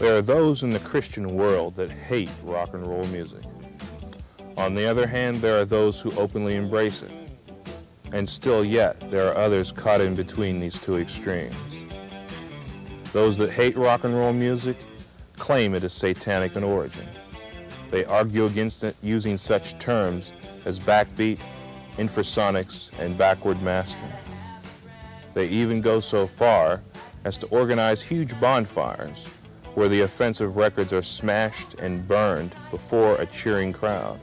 There are those in the Christian world that hate rock and roll music. On the other hand, there are those who openly embrace it. And still yet, there are others caught in between these two extremes. Those that hate rock and roll music claim it is satanic in origin. They argue against it using such terms as backbeat, infrasonics, and backward masking. They even go so far as to organize huge bonfires where the offensive records are smashed and burned before a cheering crowd.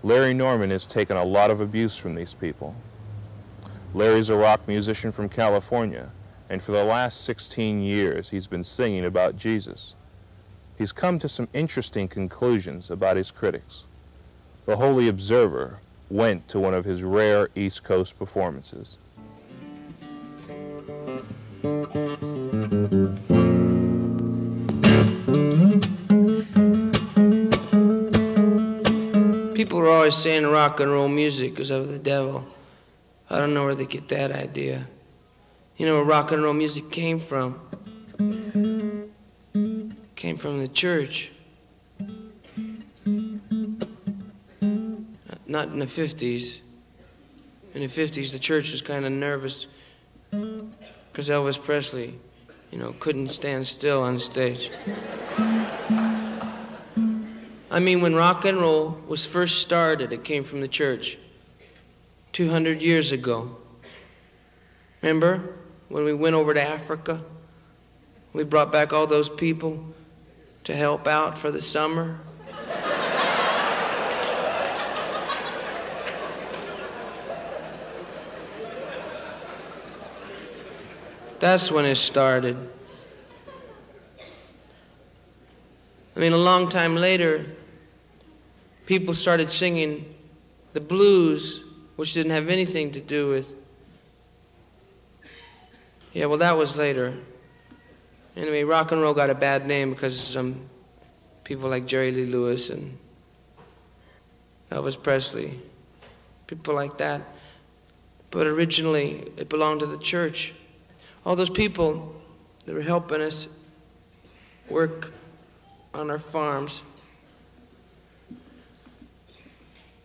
Larry Norman has taken a lot of abuse from these people. Larry's a rock musician from California, and for the last 16 years he's been singing about Jesus. He's come to some interesting conclusions about his critics. The Holy Observer went to one of his rare East Coast performances. People are always saying rock and roll music is of the devil. I don't know where they get that idea. You know where rock and roll music came from? It came from the church. Not in the 50s. In the 50s, the church was kind of nervous because Elvis Presley, couldn't stand still on stage. I mean, when rock and roll was first started, it came from the church 200 years ago. Remember when we went over to Africa? We brought back all those people to help out for the summer. That's when it started. I mean, a long time later, people started singing the blues, which didn't have anything to do with... Yeah, well, that was later. Anyway, rock and roll got a bad name because of some people like Jerry Lee Lewis and Elvis Presley, people like that. But originally, it belonged to the church. All those people that were helping us work on our farms,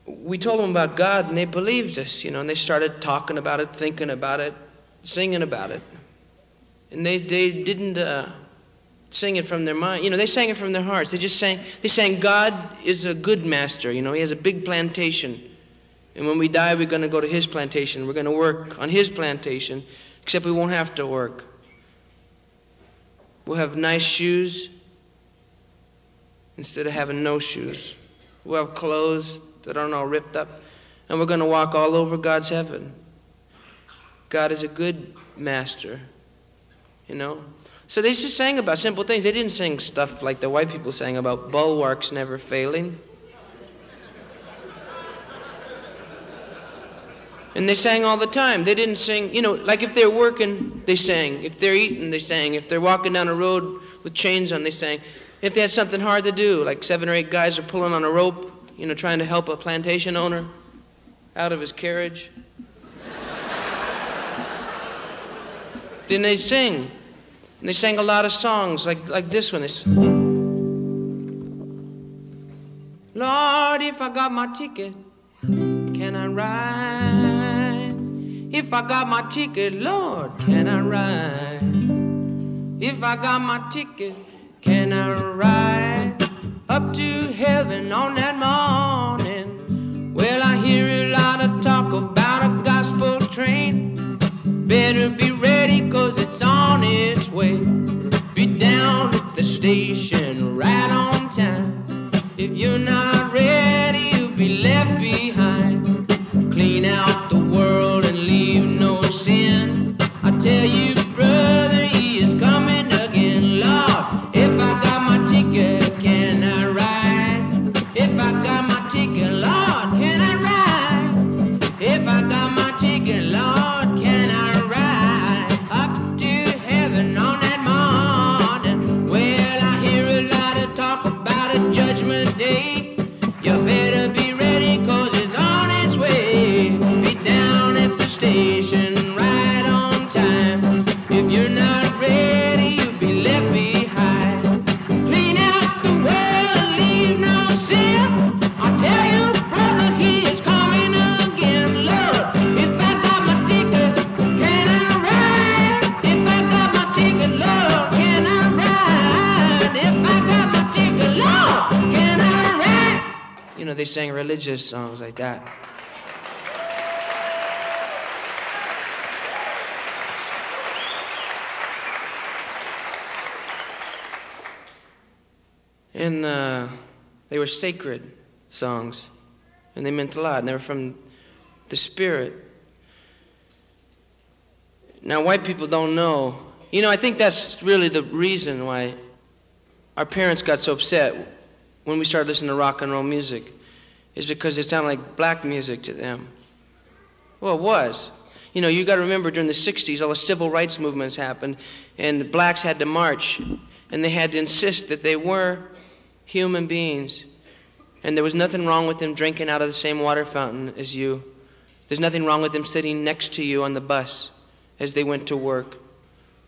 we told them about God, and they believed us, and they started talking about it, thinking about it, singing about it. And they didn't sing it from their mind. They sang it from their hearts. They sang, God is a good master. He has a big plantation. And when we die, we're going to go to his plantation. We're going to work on his plantation, except we won't have to work. We'll have nice shoes instead of having no shoes. We'll have clothes that aren't all ripped up, and we're going to walk all over God's heaven. God is a good master, So they just sang about simple things. They didn't sing stuff like the white people sang about bulwarks never failing. And they sang all the time. They didn't sing, like if they're working, they sang. If they're eating, they sang. If they're walking down a road with chains on, they sang. If they had something hard to do, like 7 or 8 guys are pulling on a rope, trying to help a plantation owner out of his carriage, then they sing. And they sang a lot of songs, like this one. Lord, if I got my ticket, can I ride? If I got my ticket, Lord, can I ride? If I got my ticket, can I ride up to heaven on that morning? Well, I hear a lot of talk about a gospel train. Better be ready, 'cause it's on its way. Be down at the station right on time. If you're not ready, you'll be left behind. Clean out the world and leave no sin. I tell you, brother, he is coming again. Lord, if I got my ticket, can I ride? If I got my ticket, Lord, can I ride? If I got my ticket, Lord, can I ride up to heaven on that morning? Well, I hear a lot of talk about a judgment day. sang religious songs like that. And they were sacred songs, and they meant a lot, and they were from the Spirit. Now, white people don't know. You know, I think that's really the reason why our parents got so upset when we started listening to rock and roll music, is because it sounded like black music to them. Well, it was. You know, you got to remember during the 60s, all the civil rights movements happened, and blacks had to march, and they had to insist that they were human beings, and there was nothing wrong with them drinking out of the same water fountain as you. There's nothing wrong with them sitting next to you on the bus as they went to work.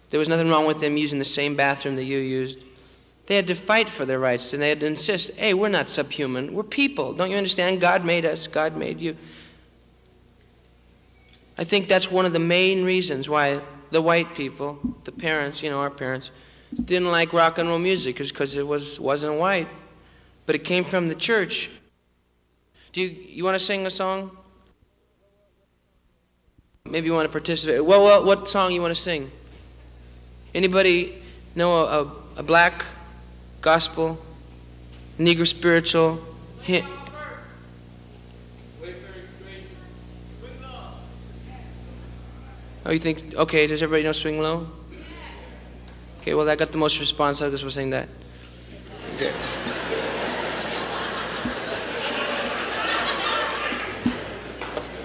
There was nothing wrong with them using the same bathroom that you used. They had to fight for their rights, and they had to insist, hey, we're not subhuman, we're people. Don't you understand? God made us, God made you. I think that's one of the main reasons why the white people, the parents, you know, our parents, didn't like rock and roll music, because it wasn't white, but it came from the church. Do you want to sing a song? Maybe you want to participate. Well, what song you want to sing? Anybody know a black gospel, Negro spiritual hymn? Oh, you think? Okay, does everybody know Swing Low? Okay, well, that got the most response. I guess we'll sing that. Okay.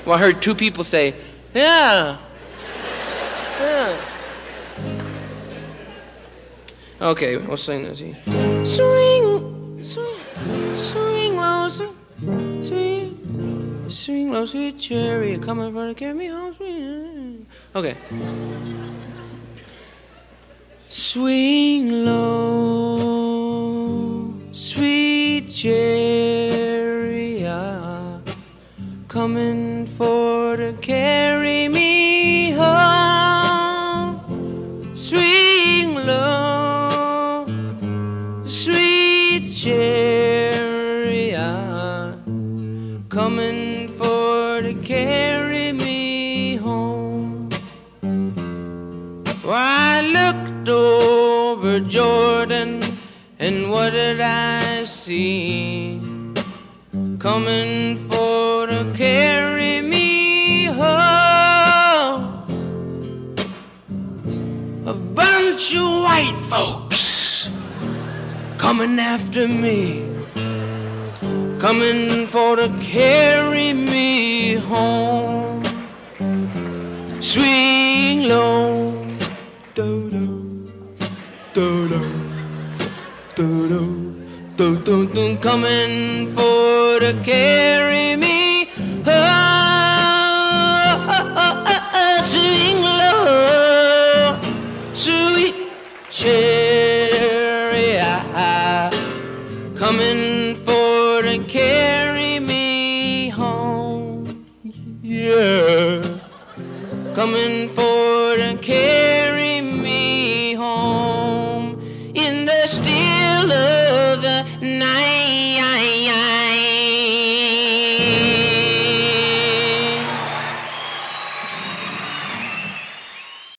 Well, I heard 2 people say, yeah. Yeah. Okay, we'll sing this. Swing, swing, swing low, swing, swing low, sweet chariot, coming for to carry me home, swing. Okay. Swing low, sweet chariot, coming for to carry me home. Swing low, sweet chariot, coming for to carry me home. Well, I looked over Jordan, and what did I see? Coming for to carry me home. A bunch of white folks coming after me, coming for to carry me home. Swing low, do-do, do-do, do-do, do-do, coming for to carry me home. Swing low, sweet chariot, coming for to carry me home. Yeah, coming for to carry